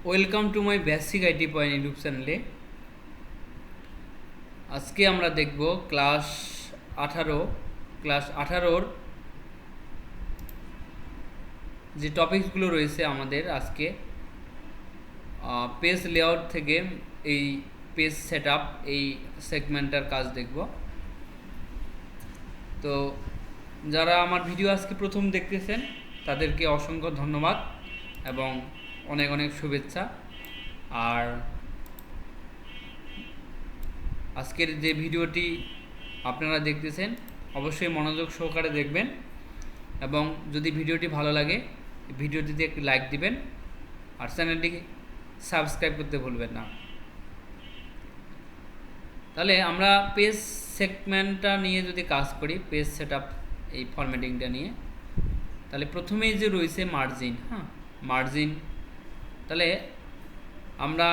Welcome to my basic IT point YouTube চ্যানেলে। আজকে আমরা দেখব ক্লাস 18 যে টপিকসগুলো রয়েছে আমাদের আজকে পেজ লেআউট থেকে এই পেজ সেটআপ এই সেগমেন্টটার কাজ দেখব। তো যারা আমার ভিডিও আজকে প্রথম দেখতেছেন তাদেরকে অসংখ্য ধন্যবাদ এবং অনেক অনেক শুভেচ্ছা। আর আজকের যে ভিডিওটি আপনারা দেখতেছেন অবশ্যই মনোযোগ সহকারে দেখবেন এবং যদি ভিডিওটি ভালো লাগে ভিডিওটিতে একটি লাইক দিবেন আর চ্যানেলটি সাবস্ক্রাইব করতে ভুলবেন না। তাহলে আমরা পেজ সেগমেন্টটা নিয়ে যদি কাজ করি, পেজ সেটআপ এই ফরম্যাটিংটা নিয়ে, তাহলে প্রথমেই যে রয়েছে মার্জিন, মার্জিন। তাহলে আমরা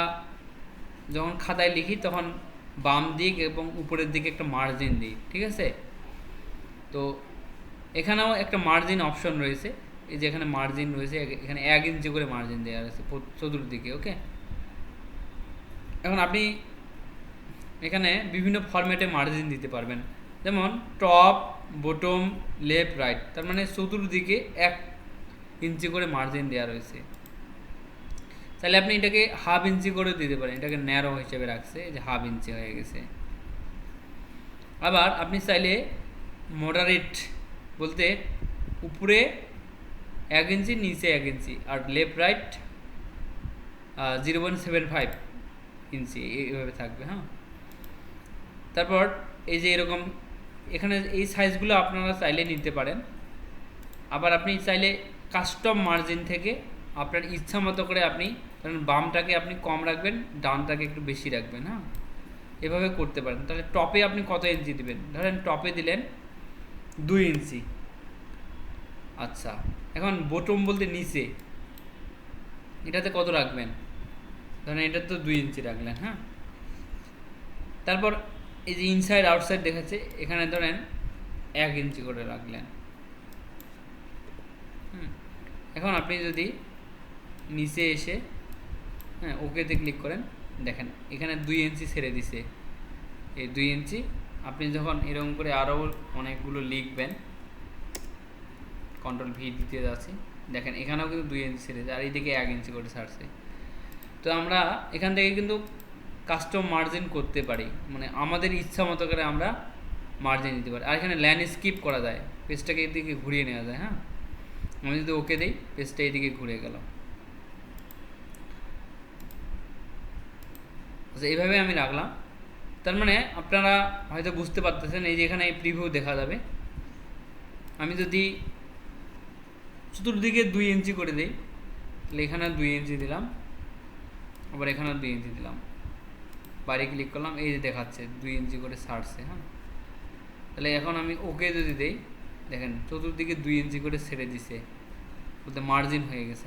যখন খাতায় লিখি তখন বাম দিক এবং উপরের দিকে একটা মার্জিন দিই, ঠিক আছে? তো এখানেও একটা মার্জিন অপশন রয়েছে, এই যে এখানে মার্জিন রয়েছে, এখানে 1 ইঞ্চি করে মার্জিন দেওয়া রয়েছে চতুর্দিকে। ওকে, এখন আপনি এখানে বিভিন্ন ফরম্যাটে মার্জিন দিতে পারবেন, যেমন টপ, বটম, লেফট, রাইট। তার মানে চতুর্দিকে 1 ইঞ্চি করে মার্জিন দেওয়া রয়েছে। তাহলে আপনি এটাকে হাফ ইঞ্চি করে দিতে পারেন, এটাকে ন্যারো হিসেবে রাখছে, যে হাফ ইঞ্চি হয়ে গেছে। আবার আপনি চাইলে মডারেট বলতে উপরে 1 ইঞ্চি, নিচে 1 ইঞ্চি, আর লেফট রাইট 0.75 ইঞ্চি এইভাবে থাকবে। তারপর এই যে এরকম এখানে এই সাইজগুলো আপনারা চাইলে নিতে পারেন। আবার আপনি চাইলে কাস্টম মার্জিন থেকে আপনার ইচ্ছা মতো করে আপনি ধরেন বামটাকে আপনি কম রাখবেন, ডানটাকে একটু বেশি রাখবেন, এভাবে করতে পারেন। তাহলে টপে আপনি কত ইঞ্চি দিবেন? ধরেন টপে দিলেন 2 ইঞ্চি। আচ্ছা, এখন বটম বলতে নিচে, এটাতে কত রাখবেন? ধরেন এটা তো 2 ইঞ্চি রাখলেন। তারপর এই যে ইনসাইড আউটসাইড দেখাচ্ছে, এখানে ধরেন 1 ইঞ্চি করে রাখলেন। এখন আপনি যদি নিচে এসে ওকেতে ক্লিক করেন, দেখেন এখানে 2 ইঞ্চি ছেড়ে দিছে। এই 2 ইঞ্চি আপনি যখন এরকম করে আরও অনেকগুলো লিখবেন, কন্ট্রোল ভি দিতে যাচ্ছি, দেখেন এখানেও কিন্তু 2 ইঞ্চি ছেড়েছে, আর এইদিকে 1 ইঞ্চি করে ছাড়ছে। তো আমরা এখান থেকে কিন্তু কাস্টম মার্জিন করতে পারি, মানে আমাদের ইচ্ছা মতো করে আমরা মার্জিন দিতে পারি। আর এখানে ল্যান্ডস্কেপ করা যায়, পেজটাকে এদিকে ঘুরিয়ে নেওয়া যায়। আমি যদি ওকে দিই, পেজটা এদিকে ঘুরে গেল। আচ্ছা, এইভাবে আমি রাখলাম। তার মানে আপনারা হয়তো বুঝতে পারতেছেন, এই যে এখানে প্রিভিউ দেখা যাবে। আমি যদি চতুর্দিকে 2 ইঞ্চি করে দিই, তাহলে এখানে 2 ইঞ্চি দিলাম, আবার এখানেও 2 ইঞ্চি দিলাম, বাইরে ক্লিক করলাম, এই যে দেখাচ্ছে 2 ইঞ্চি করে ছাড়ছে। তাহলে এখন আমি ওকে যদি দেই, দেখেন চতুর্দিকে 2 ইঞ্চি করে ছেড়ে দিছে, বলতে মার্জিন হয়ে গেছে।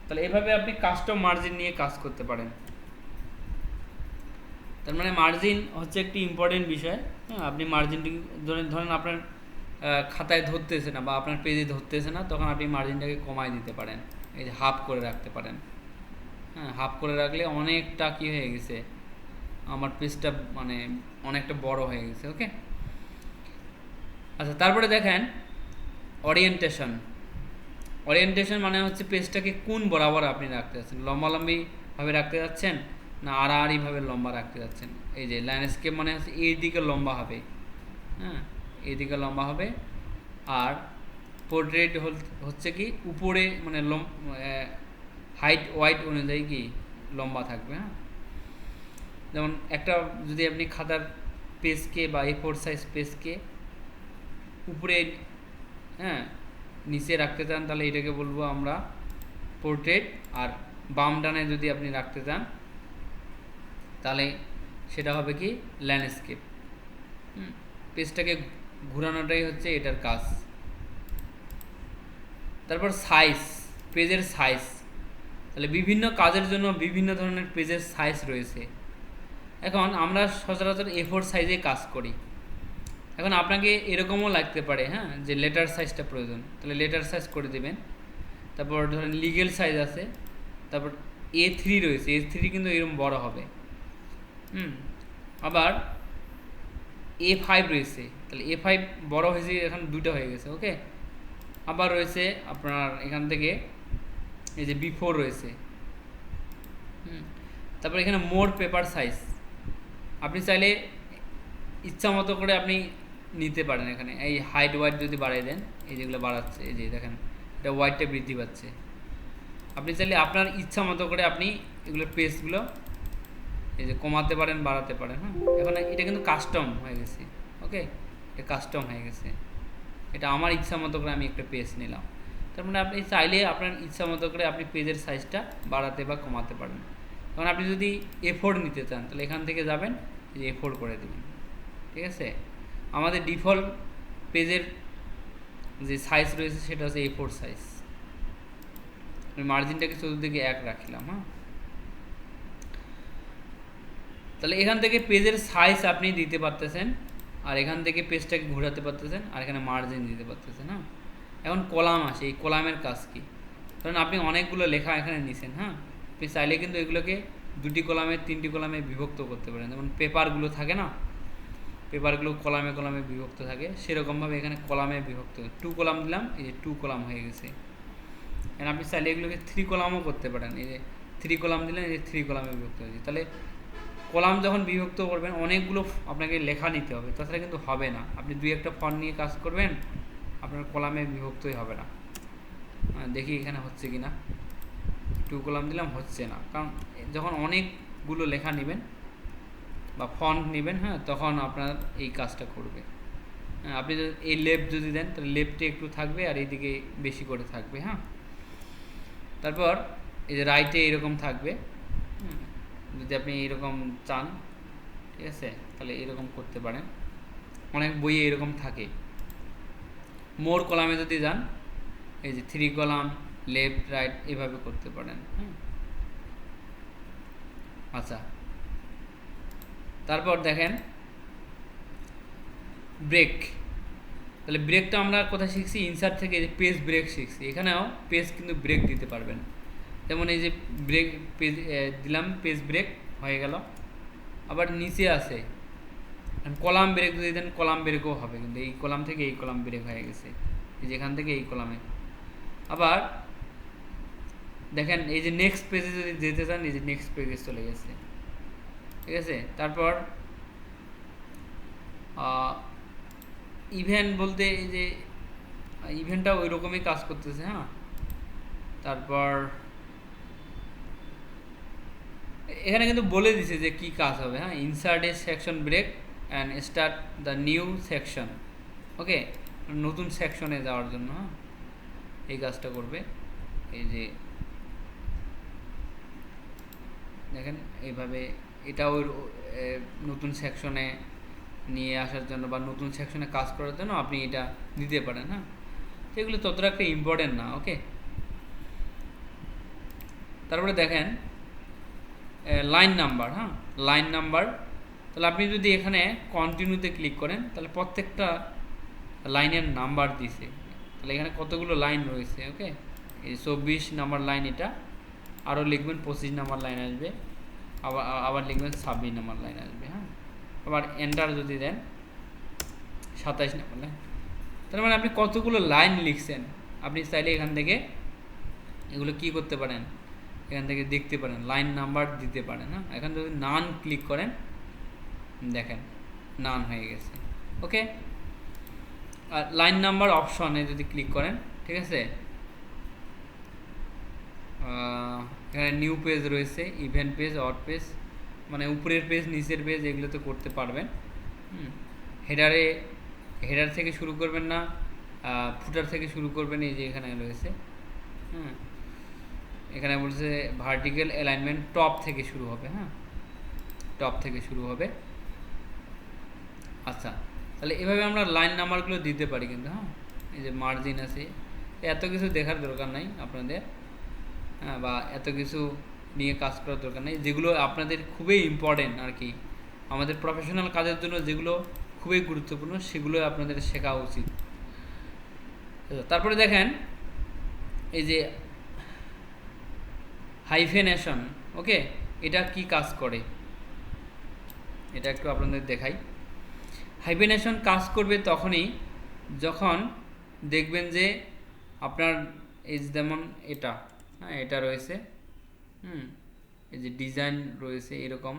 তাহলে এভাবে আপনি কাস্টম মার্জিন নিয়ে কাজ করতে পারেন। তার মানে মার্জিন হচ্ছে একটি ইম্পর্টেন্ট বিষয়। আপনি মার্জিনটি ধরেন আপনার খাতায় ধরতেছে না বা আপনার পেজে ধরতেছে না, তখন আপনি মার্জিনটাকে কমায় দিতে পারেন, এই যে হাফ করে রাখতে পারেন। হাফ করে রাখলে অনেকটা কি হয়ে গেছে, আমার পেজটা মানে অনেকটা বড় হয়ে গেছে। ওকে, আচ্ছা, তারপরে দেখেন ওরিয়েন্টেশন। ওরিয়েন্টেশন মানে হচ্ছে পেজটাকে কোন বরাবর আপনি রাখতে যাচ্ছেন, লম্বালম্বিভাবে রাখতে যাচ্ছেন না আড়াআড়িভাবে লম্বা রাখতে যাচ্ছেন। এই যে ল্যান্ডস্কেপ মানে হচ্ছে এই দিকে লম্বা হবে, এই দিকে লম্বা হবে। আর পোর্ট্রেট হচ্ছে কি উপরে মানে হাইট ওয়াইট অনুযায়ী কি লম্বা থাকবে। যেমন একটা যদি আপনি খাতার পেজকে বা A4 সাইজ পেজকে উপরে নিচে রাখতে চান, তাহলে এটাকে বলবো আমরা পোর্ট্রেট। আর বাম ডানে যদি আপনি রাখতে চান, তাহলে সেটা হবে কি ল্যান্ডস্কেপ। পেজটাকে ঘোরানোটাই হচ্ছে এটার কাজ। তারপর সাইজ, পেজের সাইজ। তাহলে বিভিন্ন কাজের জন্য বিভিন্ন ধরনের পেজের সাইজ রয়েছে। এখন আমরা সচরাচর A4 সাইজে কাজ করি। এখন আপনাকে এরকমও লাগতে পারে যে লেটার সাইজটা প্রয়োজন, তাহলে লেটার সাইজ করে দেবেন। তারপর ধরেন লিগেল সাইজ আছে, তারপর A3 রয়েছে, A3 কিন্তু এরকম বড় হবে। আবার A5 রয়েছে, তাহলে A5 বড় হয়েছে, এখন দুটো হয়ে গেছে। ওকে, আবার রয়েছে আপনার এখান থেকে এই যে B4 রয়েছে। তারপর এখানে মোর পেপার সাইজ, আপনি চাইলে ইচ্ছা মতো করে আপনি নিতে পারেন। এখানে এই হাইট ওয়াইট যদি বাড়িয়ে দেন, এই যেগুলো বাড়াচ্ছে, এই যে দেখেন এটা ওয়াইটটা বৃদ্ধি পাচ্ছে। আপনি চাইলে আপনার ইচ্ছা মতো করে আপনি এগুলোর পেজগুলো এই যে কমাতে পারেন, বাড়াতে পারেন। হ্যাঁ, এখন এটা কিন্তু কাস্টম হয়ে গেছে। ওকে, এটা কাস্টম হয়ে গেছে, এটা আমার ইচ্ছা মতো করে আমি একটা পেজ নিলাম। তার মানে আপনি চাইলে আপনার ইচ্ছা মতো করে আপনি পেজের সাইজটা বাড়াতে বা কমাতে পারেন। কারণ আপনি যদি A4 নিতে চান, তাহলে এখান থেকে যাবেন, যে A4 করে দেবেন। ঠিক আছে, আমাদের ডিফল্ট পেজের যে সাইজ রয়েছে সেটা হচ্ছে A4 সাইজ। আমি মার্জিনটাকে চতুর্দিকে 1 রাখলাম। হ্যাঁ, তাহলে এখান থেকে পেজের সাইজ আপনি দিতে পারতেছেন, আর এখান থেকে পেজটাকে ঘোরাতে পারতেছেন, আর এখানে মার্জিন দিতে পারতেছেন। হ্যাঁ, এখন কলাম আসে, এই কলামের কাজ কি? কারণ আপনি অনেকগুলো লেখা এখানে নিছেন। হ্যাঁ, আপনি চাইলে কিন্তু এগুলোকে 2টি কলামে 3টি কলামে বিভক্ত করতে পারেন। যেমন পেপারগুলো থাকে না, পেপারগুলো কলামে কলামে বিভক্ত থাকে, সেরকমভাবে এখানে কলামে বিভক্ত। 2 কলাম দিলাম, এই যে 2 কলাম হয়ে গেছে। এখন আপনি চাইলে এগুলোকে 3 কলামও করতে পারেন। এই যে 3 কলাম দিলেন, এই যে 3 কলামে বিভক্ত হয়েছে। তাহলে কলাম যখন বিভক্ত করবেন, অনেকগুলো আপনাকে লেখা নিতে হবে, তাছাড়া কিন্তু হবে না। আপনি 2-1টা ফন্ট নিয়ে কাজ করবেন, আপনার কলামে বিভক্তই হবে না। দেখি এখানে হচ্ছে কি না। 2 কলাম দিলাম, হচ্ছে না, কারণ যখন অনেকগুলো লেখা নেবেন বা ফন্ট নেবেন, হ্যাঁ, তখন আপনার এই কাজটা করবে। আপনি যদি এই লেফট যদি দেন, তাহলে লেফটে একটু থাকবে আর এইদিকে বেশি করে থাকবে। হ্যাঁ, তারপর এই যে রাইটে এরকম থাকবে। যদি আপনি এরকম চান, ঠিক আছে, তাহলে এরকম করতে পারেন। অনেক বইয়ে এরকম থাকে। মোর কলামে যদি যান, এই যে 3 কলাম, লেফট রাইট এভাবে করতে পারেন। হ্যাঁ, আচ্ছা, তারপর দেখেন ব্রেক। তাহলে ব্রেকটা আমরা কোথায় শিখছি? ইনসার্ট থেকে যে পেজ ব্রেক শিখছি। এখানেও পেজ কিন্তু ব্রেক দিতে পারবেন। যেমন এই যে ব্রেক পেজ দিলাম, পেজ ব্রেক হয়ে গেল। আবার নিচে আছে কলাম ব্রেক যদি দেন, কলাম ব্রেকও হবে, কিন্তু এই কলাম থেকে এই কলাম ব্রেক হয়ে গেছে, এই যেখান থেকে এই কলামে। আবার দেখেন এই যে নেক্সট পেজে যদি যেতে চান, এই যে নেক্সট পেজে চলে গেছে। ঠিক আছে, তারপর ইভেন্ট বলতে এই যে ইভেন্টটা ওই রকমই কাজ করতেছে। হ্যাঁ, তারপর এখানে কিন্তু বলে দিছে যে কি কাজ হবে। হ্যাঁ, insert a section break and start the new section. Okay, নতুন সেকশনে যাওয়ার জন্য। হ্যাঁ, এই কাজটা করবে। এই যে দেখেন এইভাবে, এটাও নতুন সেকশনে নিয়ে আসার জন্য বা নতুন সেকশনে কাজ করার জন্য আপনি এটা দিতে পারেন। হ্যাঁ, সেগুলো ততটা একটা ইম্পর্টেন্ট না। ওকে, তারপরে দেখেন লাইন নাম্বার। হ্যাঁ, লাইন নাম্বার, তাহলে আপনি যদি এখানে কন্টিনিউতে ক্লিক করেন, তাহলে প্রত্যেকটা লাইনের নাম্বার দিছে। তাহলে এখানে কতগুলো লাইন রয়েছে। ওকে, এই 24 নাম্বার লাইন, এটা আরও লিখবেন 25 নাম্বার লাইন আসবে, আবার লিখবেন 26 নাম্বার লাইন আসবে। হ্যাঁ, আবার এন্টার যদি দেন 27 নাম্বার লাইন। তার মানে আপনি কতগুলো লাইন লিখছেন, আপনি চাইলে এখান থেকে এগুলো কি করতে পারেন, এখান থেকে দেখতে পারেন, লাইন নাম্বার দিতে পারেন। হ্যাঁ, এখন যদি নান ক্লিক করেন, দেখেন নান হয়ে গেছে। ওকে, আর লাইন নাম্বার অপশনে যদি ক্লিক করেন, ঠিক আছে, এখানে নিউ পেজ রয়েছে, ইভেন্ট পেজ, অড পেজ, মানে উপরের পেজ নিচের পেজ এগুলোতে করতে পারবেন। হেডার থেকে শুরু করবেন না, ফুটার থেকে শুরু করবেন, এই যে এখানে রয়েছে। হ্যাঁ, এখানে বলছে ভার্টিক্যাল অ্যালাইনমেন্ট টপ থেকে শুরু হবে। হ্যাঁ, টপ থেকে শুরু হবে। আচ্ছা, তাহলে এভাবে আমরা লাইন নাম্বারগুলো দিতে পারি কিন্তু। হ্যাঁ, এই যে মার্জিন আছে, এত কিছু দেখার দরকার নাই আপনাদের। হ্যাঁ, বা এত কিছু নিয়ে কাজ করার দরকার নেই। যেগুলো আপনাদের খুবই ইম্পর্টেন্ট আর কি, আমাদের প্রফেশনাল কাজের জন্য যেগুলো খুবই গুরুত্বপূর্ণ, সেগুলো আপনাদের শেখা উচিত। তারপরে দেখেন এই যে হাইফেনেশন, ওকে, এটা কি কাজ করে এটা একটু আপনাদের দেখাই। হাইফেনেশন কাজ করবে তখনই যখন দেখবেন যে আপনার এই যেমন এটা, হ্যাঁ এটা রয়েছে, হুম, এই যে ডিজাইন রয়েছে এরকম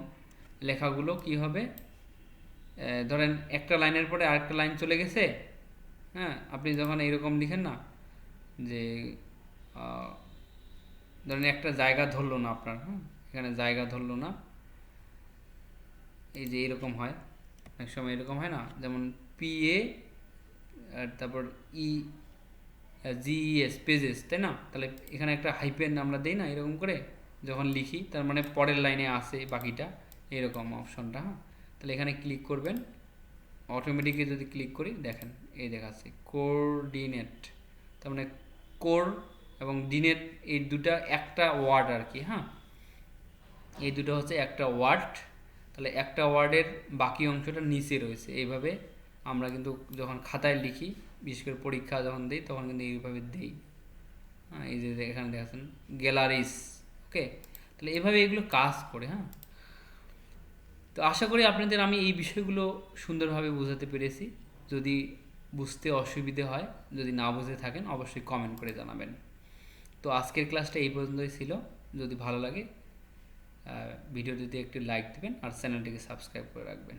লেখাগুলো কি হবে, ধরেন একটা লাইনের পরে আরেকটা লাইন চলে গেছে, হ্যাঁ আপনি যখন এরকম লিখেন না যে ধরেন একটা জায়গা ধরলো না আপনার, হ্যাঁ এখানে জায়গা ধরলো না, এই যে এরকম হয়, অনেক সময় এরকম হয় না, যেমন PA আর তারপর GES পেজেস, তাই না, তাহলে এখানে একটা হাইপেন আমরা দিই না এরকম করে যখন লিখি, তার মানে পরের লাইনে আসে বাকিটা, এরকম অপশনটা, হ্যাঁ তাহলে এখানে ক্লিক করবেন, অটোমেটিকলি যদি ক্লিক করি দেখেন এই দেখাচ্ছে কোঅর্ডিনেট, তার মানে কোর এবং ডিনেট এই দুটা একটা ওয়ার্ড আর কি, হ্যাঁ এই দুটো হচ্ছে একটা ওয়ার্ড, তাহলে একটা ওয়ার্ডের বাকি অংশটা নিচে রয়েছে, এইভাবে আমরা কিন্তু যখন খাতায় লিখি, বিশেষ করে পরীক্ষা যখন দিই তখন কিন্তু এইভাবে দিই, হ্যাঁ এই যে এখানে দেখাচ্ছেন গ্যালারিস, ওকে, তাহলে এভাবে এগুলো কাজ করে, হ্যাঁ। তো আশা করি আপনাদের আমি এই বিষয়গুলো সুন্দরভাবে বোঝাতে পেরেছি। যদি বুঝতে অসুবিধে হয়, যদি না বুঝে থাকেন অবশ্যই কমেন্ট করে জানাবেন। তো আজকের ক্লাসটা এই পর্যন্তই ছিল। যদি ভালো লাগে ভিডিওটিতে একটি লাইক দেবেন আর চ্যানেলটিকে সাবস্ক্রাইব করে রাখবেন।